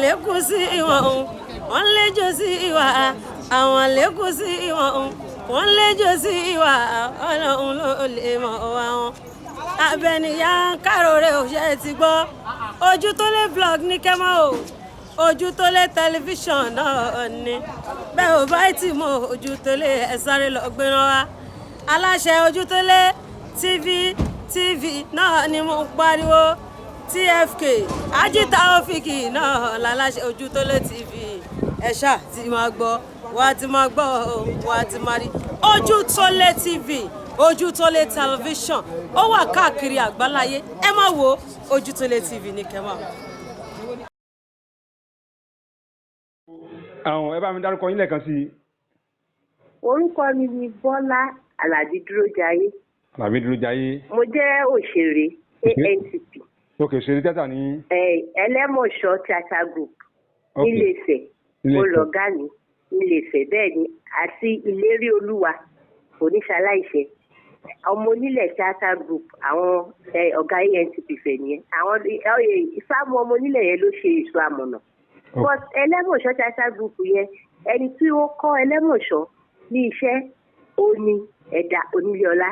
lékún sí ìwọ̀n wọ́n léjò sí ìwà àwọn lékún sí ìwọ̀n wọ́n léjò sí ìwà ọlọ́run ló lè mọ̀ wá wọn. Abẹnìyà káròrè òṣè ti gbọ́ ojú tó lé vlog ní kẹ́mọ́ o ojú tó lé tẹlifíṣàn náà ni bẹ́ẹ̀ ò bá tì mọ́ ojú tó lé ẹ sáré lọ gbéra wá aláṣẹ ojú tó lé tv náà ni mo ń pariwo TFK Ajitaofiki náà láláṣẹ ojú tó lé tv ẹ ṣáà ti máa gbọ́ wà á ti máa gbọ́ wà á ti máa rí ojú tó lé tv ojú tó lé tẹlifíṣàn ó wà káàkiri àgbáláyé ẹ má wo ojú tó lé tv ní kẹ́mọ́. àwọn ẹ bá mi dárúkọ yín lẹ́ẹ̀kan sí i. Orúkọ mi ni Bọ́lá Àlàbí Dúrójayé. Àlàbí Dúrójayé. Mo jẹ́ òṣèré ANTP. Ok, òṣèré tíátà ní. Ẹlẹ́mọ̀ṣọ́ Theatre Group Ilé-Ifẹ̀ olọ̀gá mi Ilé-Ifẹ̀ bẹ́ẹ̀ ni àti Ìlérí Olúwa oníṣàláìṣẹ́ ọmọ onílẹ̀ Theatre Group àwọn ọ̀gá ANTP fẹ̀ nìyẹn àwọn ìfàmù ọmọ onílẹ̀ yẹn ló ṣe èso àmọ̀nà. But Ẹlẹ́mọ̀ṣọ́ Theatre Group yẹn ẹni tí ó kọ́ Ẹlẹ́mọ̀ṣọ́ ní iṣẹ́ òní Ẹ̀dà Onílé-ọlá.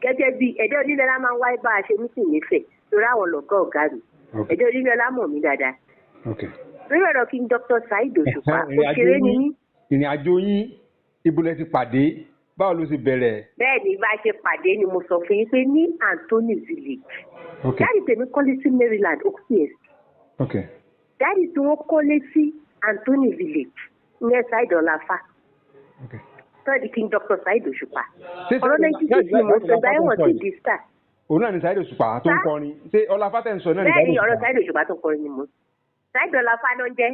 Gẹ́gẹ́ bí Ẹ̀dà Onílé-ọlá máa ń wáyé bá a ṣe mítìn nífẹ̀ẹ́ torí àwọn lọ̀gá ọ̀gá mi. Ẹ̀dà Onílé-ọlá mọ̀ mí dáadáa. Lórí ọ̀rọ̀ kí n Dr. Saheed Òṣùpá òṣèré ni mí. Ìrìn àjò yín ibo lẹ ti pàdé báwo ló ti bẹ̀rẹ̀. Bẹ́ẹ̀ ni bá a ṣe pàdé ni mo sọ fún yín pé ní Anthony Village. Dáàdì tèmi kọ́lé sí Maryland OCS. Dáàdì tí wọ́n kọ́lé sí Anthony Village ní Saheed Ọláfà. Tọ́ọ̀dì kí n Dr. Saheed Òṣùpá. Ọ̀rọ̀ 96 ni mo sọ báyìí wọ́n ti di star. Òun náà ni Saheed Òṣùpá tó ń kọrin ṣé Ọláfà tẹ̀ ń sọ náà ni. Bẹ́ẹ̀ ni ọ̀rọ̀ Saheed Òṣùpá tó ń kọrin ni mo. Saheed Ọláfà náà jẹ́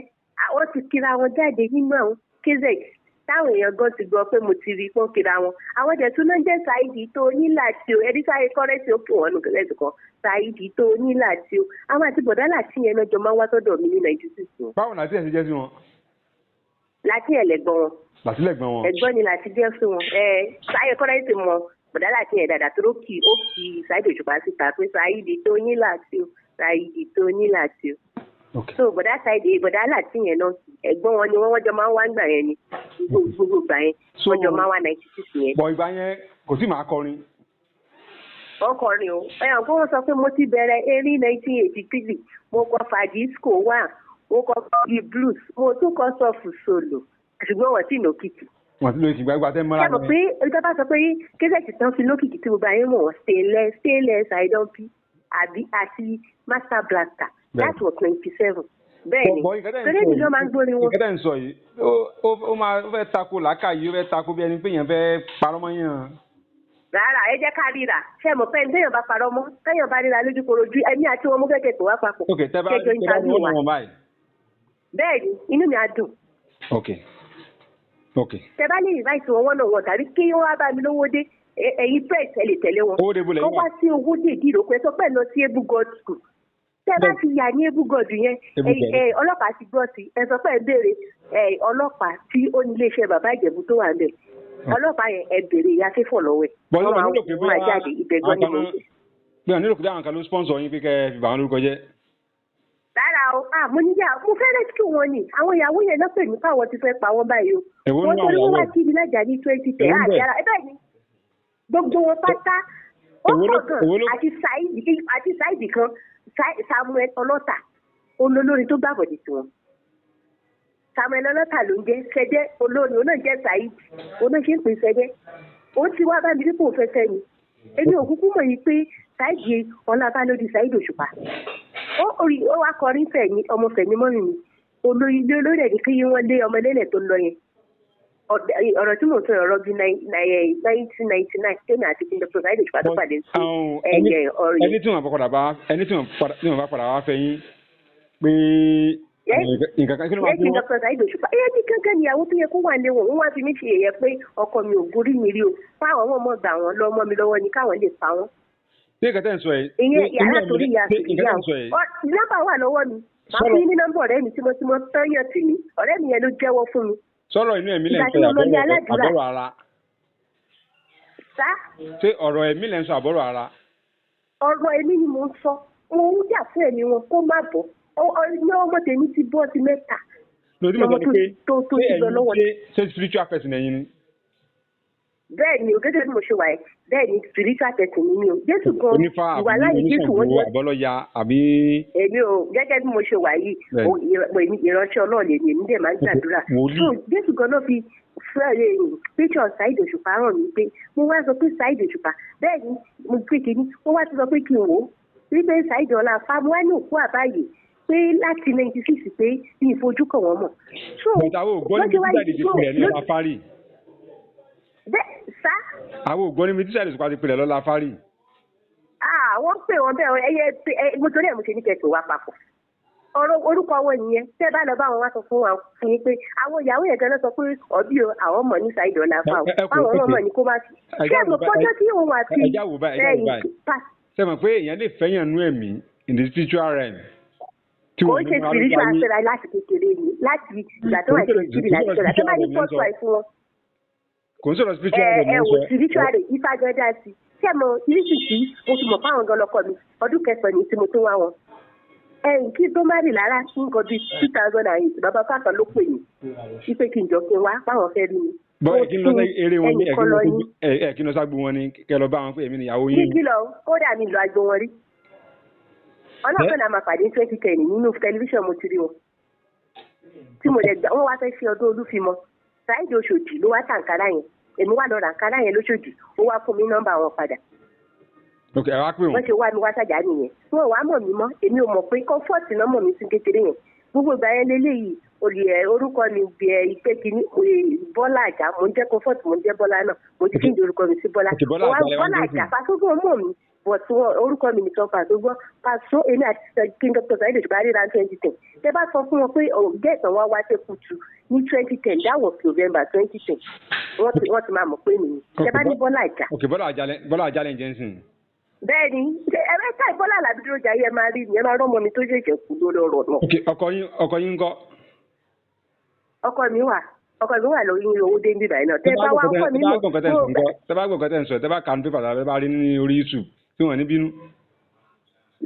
àwọn ti kíra wọn jáde nínú àwọn kézẹ̀ táwọn èèyàn gan ti gbọ́ pé mo ti rí pọ́n kíra wọn. Àwọn jẹ̀ tún náà jẹ́ Saheed tó ní láti o ẹni sáyé kọ́rẹ́sì ó kí wọ́n nù kẹ́lẹ́sì kan Saheed tó ní láti o àwọn àti bọ̀dá láti yẹn náà jọ máa ń wá sọ́dọ̀ mi ní 96. Báwo láti ẹ̀ ṣe jẹ́ sí wọn? Láti ẹ̀ lẹ́gbọ́n wọn. Láti lẹ́gbọ́n wọn. Ẹ̀gbọ́n ni láti jẹ́ fún wọn. Sáyé kọ́rẹ́sì mọ bọ̀dá láti yẹn dáadáa tó kì ó kì Saheed Òṣùpá síta pé Saheed tó ní láti o Saheed tó ní láti o. So bọ̀dá Saheed bọ̀dá láti yẹn náà ẹ̀gbọ́n wọn ni wọ́n jọ máa ń wá gbà yẹn ni gbogbo gbà yẹn wọ́n jọ máa ń wá 96 yẹn. Bọ̀ ìgbà yẹn kò sí màá kọrin. Wọ́n kọrin o ẹ̀yàn kó wọ́n sọ pé mo ti bẹ̀rẹ̀ erin 1983 mo kọ fàdísíkò 1 mo kọ bíi blues mo tún kọ sọ́ọ̀fù solo ṣùgbọ́n wọ́n sì lókìkì. Wọ́n ti lo ìsìnkú ẹgbàá tẹ́ mọ́ra. Ṣé mo pé olùkọ́ bá sọ pé kéṣẹ́ẹ̀tì tán fi lókìkì tí gbogbo ayé mọ̀ wọ́n stainless idonpi àbí àti master blaster that was 97. Bẹ́ẹ̀ni torí èmi ló máa ń gbórin wọn. Ìkẹ́tẹ̀ ń sọ yìí ó máa fẹ́ tako làákàyè ó fẹ́ tako bí ẹni pé èèyàn fẹ́ parọ́ mọ́ yàn. Rárá ẹ jẹ́ ká ríra ṣé mo fẹ́ ní téèyàn bá parọ́ mọ́ téèyàn bá ríra lójú korojú ẹni àti wọn mú kẹ́kẹ́ tó wá papọ̀. Ok tẹ́ bá ní wọn báyìí. Bẹ́ẹ̀ni inú mi á dùn. Ok. Tẹ́ bá ní ìváìsì wọn náà wọn tàbí kí wọ́n bá mi lówó dé ẹ̀yin press ẹ lè tẹ̀lé wọn. Owó dé bolẹ̀ yín wá sí owó dé ìdírò pé sọ pé lọ sí Ebu God School. Tẹ́ bá ti yà ní Ebu God yẹn ọlọ́pàá ti gbọ́ sí ẹ sọ pé ẹ béèrè ọlọ́pàá tí ó ní iléeṣẹ́ bàbá Ìjẹ̀bú tó wà ń bẹ̀. Ọlọ́pàá yẹn ẹ béèrè ìyá fífọ̀ lọ́wọ́ ẹ̀. Bọ́lá nílò pé máa jáde ibẹ̀ gan ni mo ń ṣe. Bí wọ́n nílò pé àwọn kan ló sponsor yín pé kẹ́ ẹ fi bà wọn lórúkọ jẹ́. Rárá o mo níyà mo fẹ́ rescue wọn ni àwọn ìyàwó yẹn lọ́pẹ̀ nípa àwọn ti fẹ́ pa wọ́n báyìí o. Wọ́n tó ní wọ́n wá sí ibi lájà ní 2010 àjàrà ẹ bẹ́ẹ̀ ni gbogbo wọn pátá ó pọ̀ gan àti Saheed kan Samuel Ọlọ́tà olólórin tó gbàgbọ́dé tiwọn. Samuel Ọlọ́tà ló ń jẹ́ Fẹ́dẹ́ olórin òun náà jẹ́ Saheed òun náà ṣe ń pè Fẹ́dẹ́ ó ti wá bá mi dípò fẹ́fẹ́ ni èmi ò kúkú mọ̀ yìí pé Saheed Ọlábálódì Saheed Òṣùpá ó wá kọrin Fẹ́mi ọmọ Fẹ́mi mọ́rin mi olórí ẹ̀ ní kí wọ́n lé ọmọ ẹlẹ́lẹ̀ tó lọ yẹn ọ̀rọ̀ tí mo sọ ọ̀rọ̀ bíi 1999 tẹ́mi àti kí n Dr. Saheed Òṣùpá tó pàdé sí ọ̀rẹ́. ẹni tí wọ́n bá padà wá fẹ́ yín pé nǹkan kan kí ló máa fi wọ́n. Dr. Saheed Òṣùpá ní kankan níyàwó tó yẹ kó wà léwọ̀n wọ́n wá fi mí ṣe èyẹ pé ọkọ mi ò gorí mi rí o fáwọn ọmọ gbà wọn lọ ọmọ mi lọ́wọ́ ni káwọn lè pa wọn. Ṣé nǹkan tẹ́ ń sọ yìí? Ìyẹn yàrá torí ìyá nọ́mbà wà lọ́wọ́ mi máa fún yín ní nọ́mbà ọ̀rẹ́ mi tímọ́tímọ́ tọ́yàn tì mí ọ̀rẹ́ mi yẹn ló jẹ́wọ́ fún mi. Sọ̀rọ̀ inú ẹ̀mí lẹ́ ń sọ àbọ̀rọ̀ ara. Sá. Ṣé ọ̀rọ̀ ẹ̀mí lẹ́ ń sọ àbọ̀rọ̀ ara? Ọ̀rọ̀ ẹ̀mí ni mo ń sọ mo ń jà fún ẹ̀mí wọn kó má bọ̀ ní ọmọ tèmi ti bọ́ sí mẹ́ta. lórí mo sọ pé ṣé spiritual person ẹ̀yin ni. bẹ́ẹ̀ ni gẹ́gẹ́ bí mo ṣe wà ẹ́ bẹ́ẹ̀ ni spiritual person ni mi o Jésù gan ìwà láyé Jésù wọ́n jẹ́ àbọ́lọ́ya àbí. èmi ò gẹ́gẹ́ bí mo ṣe wà yìí ìránṣẹ́ Ọlọ́run lè ní èmi dẹ̀ máa ń gbàdúrà so Jésù gan náà fi picture Saheed Òṣùpá ràn mí pé mo wá sọ pé Saheed Òṣùpá bẹ́ẹ̀ ni mo pé kínní mo wá sọ pé kí n wò ó wípé Saheed ọ̀la fa mo wá ní òkú àbáyé pé láti 96 pé ní ìfojú kàn wọ́n mọ̀. àwọn ògbọ́n ní bíjáde ti pè é ní ọlá fárì. sá. àwọn ògbọ́n ní bíjáde ti pè é lọ́la fárì. wọ́n pè wọ́n bẹ́ẹ̀ ẹyẹ mo torí ẹ̀ mo ṣe ní kẹ̀kẹ́ wá papọ̀. orúkọ wọn nìyẹn tẹ́ bá lọ bá wọn wá sọ fún wa fún yín pé àwọn ìyàwó yẹn gan-an sọ pé ọbí o àwọn mọ̀ ní Saheed ọ̀la fa o báwọn ọmọ mọ̀ ní kó má fi. ṣé mo kọjọ́ tí òun àti ṣe mọ̀ pé èèyàn lè fẹ́yàn nú ẹ̀mí in the spiritual realm. kò ń ṣe spiritual afẹ́ra láti kékeré ni láti ìgbà tó wà ní ìṣèjì láti sọ̀rọ̀ tó bá ní first wife fún wọn. kò ń sọ̀rọ̀ spiritual rẹ̀ ẹ wò spiritual rẹ̀ ifá gẹ́gẹ́ sí ṣé mo ìrísìsì mo ti mọ̀ fáwọn gan lọ́kọ mi ọdún kẹsàn-án ní tí mo tó wá wọn. kí tó má rí lára nǹkan bíi 2008 bàbá fàtàn ló pè mí wípé kí n jọ kí n wá báwọn fẹ́ rí mi. bọ́ọ̀ kí n lọ sí eré wọn ní kí n lọ ságbo wọn ní kẹ lọ bá wọn pé èmi nìyàwó yín. ní kí lọ kódà mi lọ agbo wọn rí ọlọ́pàá náà máa pàdé 2010 nínú tẹlifíṣàn mo ti rí wọn tí mo lè gbà wọ́n wá fẹ́ ṣe ọdún Olúfimọ Saheed Òṣòdì ló wá tàǹkárá yẹn èmi wà lọ ràǹkárá yẹn lóṣòdì ó wá fún mi nọ́mbà wọn padà. wọ́n ṣe wá mi wá sàjà nìyẹn wọn ò wá mọ̀ mí mọ́ èmi ò mọ̀ pé kọ́fọ́ọ̀tì náà mọ̀ mí sí kékeré yẹn gbogbo ìgbà yẹn lélẹ́yìí olè orúkọ mi bí ìpè kìíní Bọ́lá Àjà mo ń jẹ́ kọ́fọ́ọ̀tì mo ń jẹ́ Bọ́lá náà mo ti kíni orúkọ mi sí Bọ́lá Bọ́lá Àjà pàṣẹ mọ̀ mi but orúkọ mi nìkan pàṣẹ gbọ́ pàṣẹ èmi àti King Dr. Saheed Òṣùpá ríra 2010 tẹ bá sọ fún wọn pé gẹ̀ẹ́sán wá wá ṣe kùtù ní 2010 that was November 2010 wọ́n ti máa mọ̀ pé nìyí tẹ bá ní Bọ́lá Àjà. ok Bọ́lá Àjà lẹ́yìn jẹ́nsìn. bẹ́ẹ̀ni ẹ̀rẹ́ta ìbọ́lá làbídúró jà yẹ máa rí ìyẹn máa rọ́mọ mi tó ṣẹ̀ṣẹ̀ kú lórí ọ̀rọ̀ náà. ok ọkọ yín ń kọ́. ọkọ mi wà lórí owó dé níbà yìí náà tẹ bá wá ọkọ mi mọ̀ tẹ bá gbọ̀ngàn tẹ̀ ń sọ tẹ bá kànú pépà tẹ bá rí ní orí YouTube tí wọ́n ní bínú.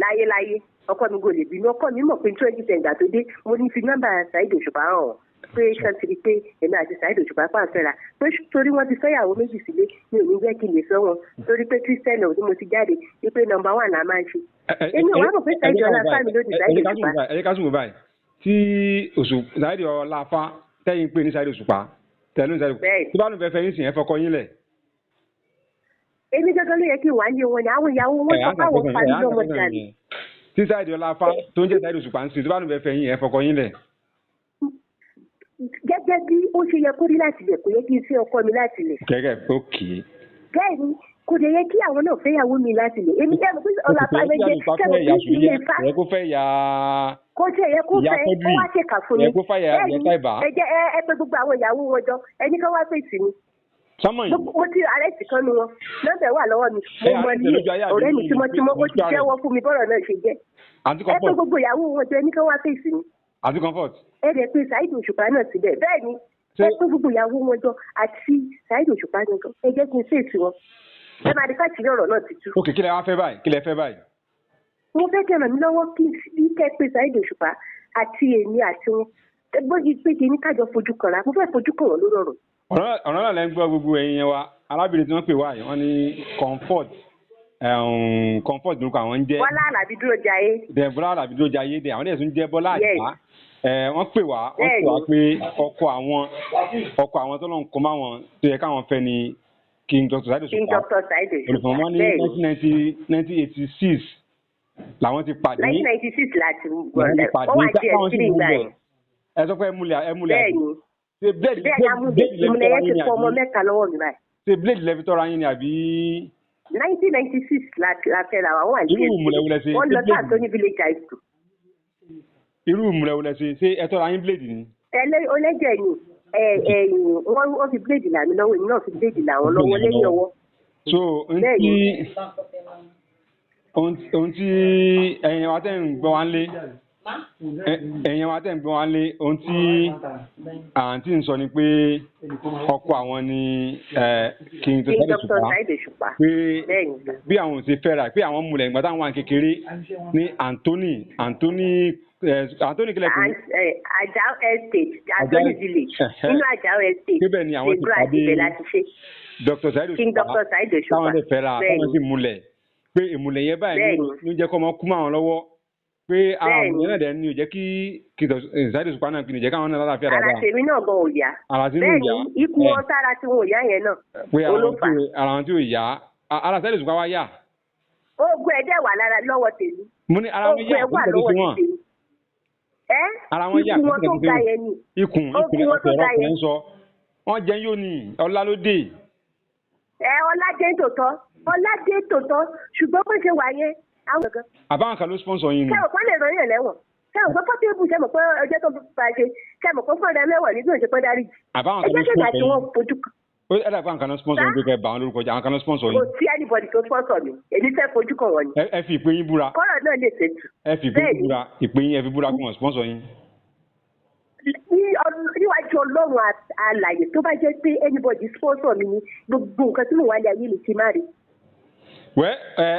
láyé ọkọ mi kò lè bínú ọkọ mi mọ̀ pé 2010 gbà tó dé mo ní fi nọ́mbà Saheed Òṣùpá hàn pé ṣàtìrí pé èmi àti Saheed Òṣùpá pàǹfẹ́ra pé torí wọ́n ti fẹ́yàwó méjì sílé mi ò ní jẹ́ kí n lè fẹ́ wọn torí pé Christian ò ní mo ti jáde wípé nọ́mbà 1 là máa ń ṣe. èmi ò wá mọ̀ pé Saheed Ọláfá mi ló di Saheed Òṣùpá. ẹ ká sùn báyìí tí Saheed Ọláfá tẹ́yìn pé ní Saheed Òṣùpá tẹ̀lé ní Saheed Òṣùpá tí bá lóun fẹ́ fẹ́ yín sìn ẹ fọkọ yín lẹ̀. èmi gẹ́gẹ́ ló yẹ kí wàá lé wọn ni àwọn ìyàwó wọn sọ fáwọn parí lọ́mọ jáde. tí Saheed Ọláfá tó ń jẹ́ Saheed Òṣùpá ń sìn tí bá lóun fẹ́ fẹ́ yín ẹ fọkọ yín lẹ̀. gẹ́gẹ́ bí ó ṣe yẹ kó rí láti lẹ̀ kò yẹ kí n fẹ́ ọkọ mi láti lẹ̀. gẹ́gẹ́ ókè. bẹ́ẹ̀ ni kò dé yẹ kí àwọn náà fẹ́yàwó mi láti lẹ̀ èmi jẹ́ pé Ọláfá méje kẹ́mi kí n lè fa. kó fẹ́ ya. kó jẹ́ yẹ kó fẹ́ ó wá ṣe kà fún mi. kó fẹ́ ya ẹ pé gbogbo àwọn ìyàwó wọn jọ ẹni kan wá fèsì mi. mo ti arẹ́sì kan nu wọn nọ́mbà wà lọ́wọ́ mi mo mọ ní ọ̀rẹ́ mi tímọ́tímọ́ ó ti jẹ́wọ́ fún mi bọ́rọ̀ náà ṣe jẹ́. ẹ pé gbogbo ìyàwó wọn jọ ẹni kan wá fèsì mi. àti comfort. ẹ dẹ̀ pé Saheed Òṣùpá náà síbẹ̀ bẹ́ẹ̀ ni ẹ pé gbogbo ìyàwó wọn jọ àti Saheed Òṣùpá gangan ẹ jẹ́ kí n fèsì wọn ẹ máa di káàkiri ọ̀rọ̀ náà ti tú. ok kí lẹ wá fẹ́ báyìí kí lẹ fẹ́ báyìí. mo fẹ́ kẹ́ ràn mí lọ́wọ́ kí n kẹ́ pé Saheed Òṣùpá àti èmi àti wọn bóyá pé kí ní kájọ fojú kanra mo fẹ́ fojú kàn wọ́n lórí ọ̀rọ̀. ọ̀rọ̀ náà lẹ́ ń gbọ́ gbogbo ẹ̀yin yẹn wa arábìnrin tí wọ́n pè wá yìí wọ́n ní comfort lórúkọ àwọn ń jẹ́. Bọ́lá Àlàbídúró Jayé. Bọ́lá Àlàbídúró Jayé dẹ̀ àwọn ẹ̀sùn jẹ́ Bọ́lá Àjà. wọ́n pè wá pé ọkọ àwọn tó lọ́n kọ́ máa wọn tó yẹ káwọn fẹ́ ni King Dr. Saheed Òṣùpá olùfọ̀mọ́ ní 1986 làwọn ti pàdé. 1996 láti wọ́n wá jẹ́ ìṣírí ìgbà yẹn. ẹ sọ pé ẹmúlẹ̀ bẹ́ẹ̀ ni ìmùlẹ̀ yẹn ti fọ ọmọ mẹ́ta lọ́wọ́ mi báyìí. ṣé blade lẹ́fi tọ́ra yín ni àbí. 1996 la fẹ́ra wa wọ́n wà ní ẹ̀sìn wọ́n lọ sí Anthony village high school. irú ìmùlẹ̀ wọlé ṣe ṣé ẹ tọ́ra yín blade ni. ọlẹ́jẹ̀ ni wọ́n fi blade là mí lọ́wọ́ èmi náà fi blade là wọ́n lọ́wọ́ lẹ́yìn ọwọ́. so ohun tí ẹ̀yin wa tẹ̀ ń gbọ́ wá ń lé ohun tí àǹtí ń sọ ni pé ọkọ àwọn ni King Dr. Saheed Òṣùpá pé bí àwọn ò ṣe fẹ́ra pé àwọn múlẹ̀ ìgbà táwọn wà kékeré ní Anthony Anthony kílẹ̀ pé. Àjàó estate Anthony village nínú Àjàó estate. Síbẹ̀ ni àwọn ti pàdé Dr. Saheed Òṣùpá táwọn lè fẹ́ ra táwọn sì múlẹ̀ pé ìmùlẹ̀ yẹn báyìí ló jẹ́ kọ́ ọmọ kú mọ́ àwọn lọ́wọ́ pé ara àwọn yẹn náà dẹ̀ ni ò jẹ́ kí Saheed Òṣùpá náà kì í jẹ́ káwọn náà lálàáfíà dáadáa. Ara tèmi náà gan ò yá. Bẹ́ẹ̀ ni ikú wọn sára tí wọn ò yá yẹn náà. Pé ara wọn tí ò yá ara Saheed Òṣùpá wá yá. Ogun ẹ̀dẹ̀ wà lára lọ́wọ́ tèmi. Mo ní ara wọn yá ogun ẹ̀ wà lọ́wọ́ tèmi. Ara wọn yá ikú wọn tó ga yẹn ni. Ikùn ọ̀pẹ̀ ń sọ wọ́n jẹ́ yóò ní ọlá ló dé. Ọládé tòótọ́ ṣùgbọ́n bó ṣe wà yẹn àwọn kan. Àbáwọn kan ló sponsor yín ni. Ṣé òkú lè ràn yàn lẹ́wọ̀n? Ṣé òkú pọ́tébù ṣe mọ̀ pé ọjọ́ tó bá ṣe ṣe mọ̀ pé fọ́ọ̀dà mẹ́wàá ní bí òun ṣe pẹ́ dárí. Àbáwọn kan ló sponsor yín. Ó ẹ̀dá àbáwọn kan ló sponsor yín pé kẹ́ bá wọn lórúkọ jẹ́ àwọn kan ló sponsor yín. Kò sí anybody tó sponsor mi èmi fẹ́ fojú kan wọ̀nyí. Ẹ fi ìpè yín búra. Kọ́rọ̀ náà lè ṣètù. Ẹ fi ìpè yín búra ìpè yín ẹ fi búra kí wọ́n sponsor yín. Níwájú Ọlọ́run alààyè tó bá jẹ́ pé anybody sponsor mi ni gbogbo nǹkan tí mo wà ní ayé mi ti má rí.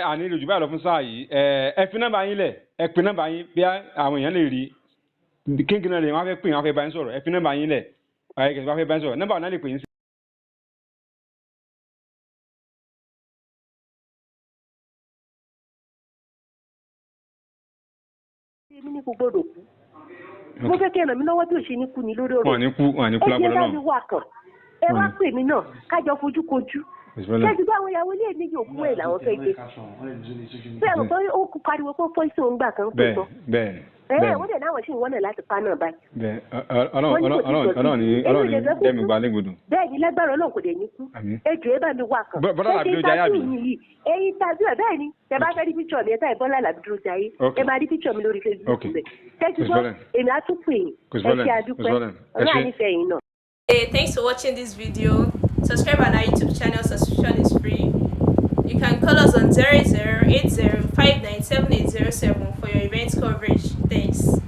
Àní ìlú jù báyìí lọ fún sáà yìí ẹ fi nọ́mbà yín lẹ̀ ẹ pe nọ́mbà yín bí àwọn èèyàn lè rí kíngin náà lè wọ́n fẹ́ pè wọ́n fẹ́ bá yín sọ̀rọ̀ ẹ fi nọ́mbà yín lẹ̀ ẹ kẹ̀sì wọ́n fẹ́ bá yín sọ̀rọ̀ nọ́mbà náà lè pè yín sí. Èmi ní gbogbo rò kú. Mo fẹ́ kí ẹ ràn mí lọ́wọ́ bí ò ṣe ní kú ni lórí ọ̀rọ̀. Wọ́n ní kú lágbọ́dọ̀ náà. Ẹ jẹ́ bá mi wà kàn. Ẹ wá pè mí náà kájọ fojú kojú. Ṣé ti bá àwọn ìyàwó ilé méjì òkú ẹ̀ làwọn fẹ́ gbé? Bẹ́ẹ̀ mọ̀ pé ó pariwo pé pọ́ìsì òun gbà kan pé tán. Bẹ́ẹ̀ wọ́n dẹ̀ náà wọ́n sì ń wọ́n náà láti pa náà báyìí. Bẹ́ẹ̀ Ọlọ́run ní dẹ́mi gba légbodò. Bẹ́ẹ̀ ni lágbára Ọlọ́run kò dé ní kú. Ejò ẹ bá mi wà kàn. Bọ́lá làbí ló jayé àbí. Ẹyin tajú ẹ bẹ́ẹ̀ ni ẹ bá fẹ́ rí píṣọ̀ mi ẹ táyì Bọ́lá làbí dúró jayé. Ẹ máa rí píṣọ̀ mi lórí Facebook bẹ̀. Tẹ́tí gbọ́ èmi á tún pè yín. Ẹ ṣe àdúpẹ́. Ọlọ́run ànífẹ́ yín náà. Hey, thanks for watching this video. Subscribe on our YouTube channel. Subscription is free. You can call us on 0080597807 for your event coverage. Thanks.